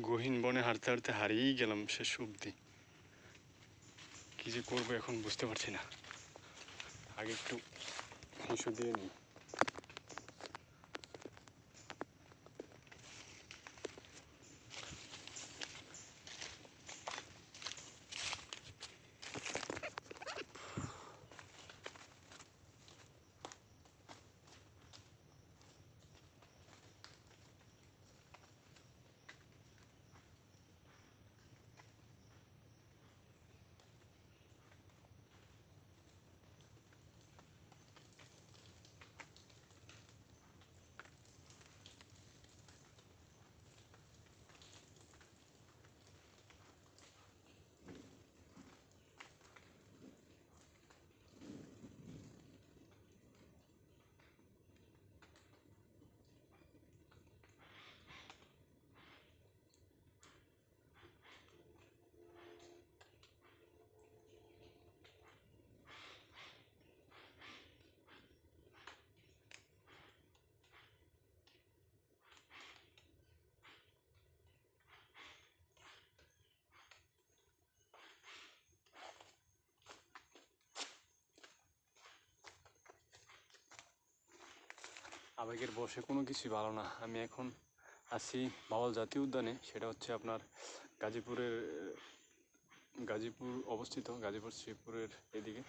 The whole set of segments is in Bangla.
গহীন বনে হাঁটতে হাঁটতে হারিয়েই গেলাম শেষ অবধি। কী যে করবো এখন বুঝতে পারছি না। আগে একটু হিসু দিয়ে নিই। আবেগের বশে কোনো কিছুই ভালো না। আমি এখন আছি ভাওয়াল জাতীয় উদ্যানে, সেটা হচ্ছে আপনার গাজীপুর অবস্থিত, গাজীপুর শ্রীপুরের এদিকে।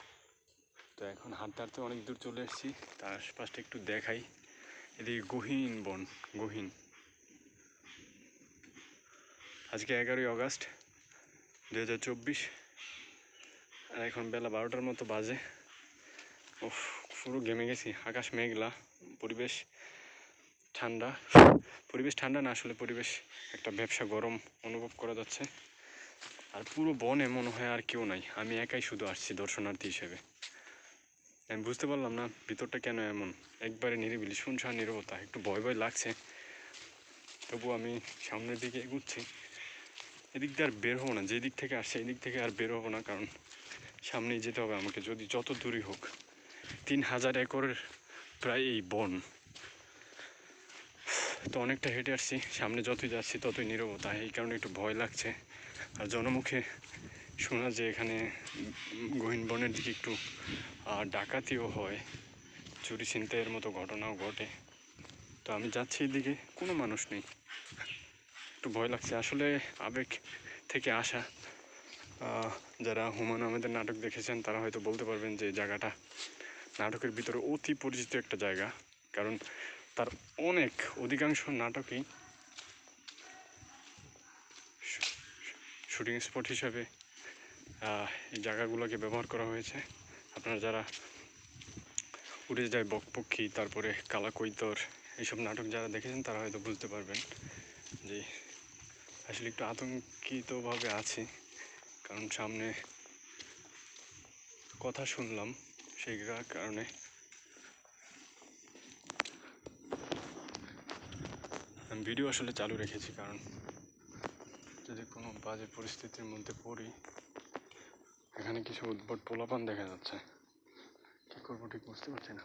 তো এখন হাঁটতে হাঁটতে অনেক দূর চলে এসেছি। তার আশপাশটা একটু দেখাই। এদিকে গহীন বন, গহীন। আজকে 11ই অগাস্ট 2024, আর এখন বেলা 12টার মতো বাজে। ওহ, পুরো ঘেমে গেছি। আকাশ মেঘলা, পরিবেশ ঠান্ডা। পরিবেশ ঠান্ডা না, আসলে পরিবেশ একটা ব্যবসা গরম অনুভব করা যাচ্ছে। আর পুরো বনে মনে হয় আর কেউ নাই, আমি একাই শুধু আসছি দর্শনার্থী হিসেবে। আমি বুঝতে পারলাম না ভিতরটা কেন এমন, একবারে নিরিবিলি, শুনশান নীরবতা। একটু ভয় ভয় লাগছে, তবু আমি সামনের দিকে এগুচ্ছি। এদিক দিয়ে আর বের হবো না, যে দিক থেকে আসছে এই দিক থেকে আর বের হবো না, কারণ সামনেই যেতে হবে আমাকে, যদি যত দূরই হোক। 3000 একরের প্রায় এই বন। তো অনেকটা হেঁটে আসছি, সামনে যতই যাচ্ছি ততই নীরবতা, এই কারণে একটু ভয় লাগছে। আর জনমুখে শোনা যে এখানে গহীন বনের দিকে একটু ডাকাতিও হয়, চুরি ছিনতাইয়ের মতো ঘটনাও ঘটে। তো আমি যাচ্ছি এদিকে, কোনো মানুষ নেই, একটু ভয় লাগছে। আসলে আবেগ থেকে আসা। যারা হুমায়ূন আহমেদের নাটক দেখেছেন তারা হয়তো বলতে পারবেন যে জায়গাটা নাটকের ভিতরে অতি পরিচিত একটা জায়গা, কারণ তার অধিকাংশ নাটকেই শুটিং স্পট হিসাবে এই জায়গাগুলোকে ব্যবহার করা হয়েছে। আপনারা যারা উড়ে যায় বকপক্ষী, তারপরে কালাকৈতর, এইসব নাটক যারা দেখেছেন তারা হয়তো বুঝতে পারবেন যে আসলে একটু আতঙ্কিতভাবে আছি, কারণ সামনে কথা শুনলাম, সেই কারণে। আমি ভিডিও আসলে চালু রেখেছি, কারণ যদি কোনো বাজে পরিস্থিতির মধ্যে পড়ি। এখানে কিছু উদ্ভট পোলাপান দেখা যাচ্ছে, কী করবো ঠিক বুঝতে পারছি না।